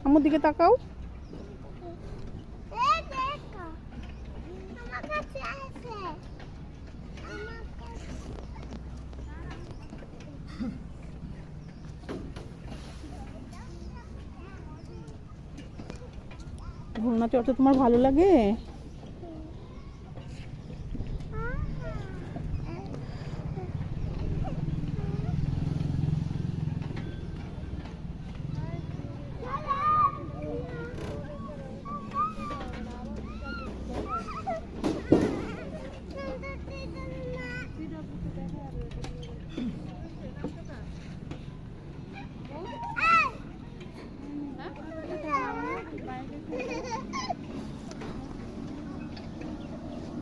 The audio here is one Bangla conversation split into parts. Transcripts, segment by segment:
আমার দিকে তাকাও। ঘুরনা চড়তে তোমার ভালো লাগে?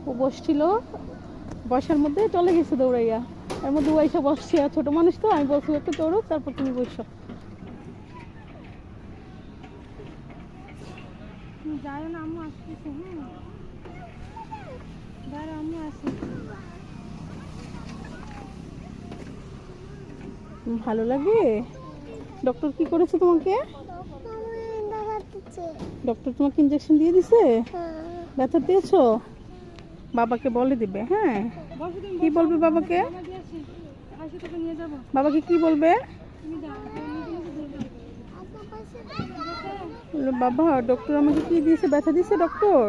ও বসছিল, বসার মধ্যে চলে গেছে দৌড়াইয়া। এর মধ্যে ও এসে বসছে, আর ছোট মানুষ তো, আমি বলছি একটু চড়ুক, তারপর তুমি বসো। যায় না, আম্মু আসতেছে। হ্যাঁ, দাঁড়া, আম্মু আসতেছে। ভালো লাগে? ডক্টর কি করেছে তোমাকে? ডক্টর তোমাকে ইঞ্জেকশন দিয়ে দিছে? ব্যথা দিয়েছো? বাবাকে বলে দিবে। হ্যাঁ, কি বলবে বাবাকে? বাবাকে কি বলবে? বাবা, ডক্টর আমাকে কি দিয়েছে? ব্যথা দিয়েছে ডক্টর?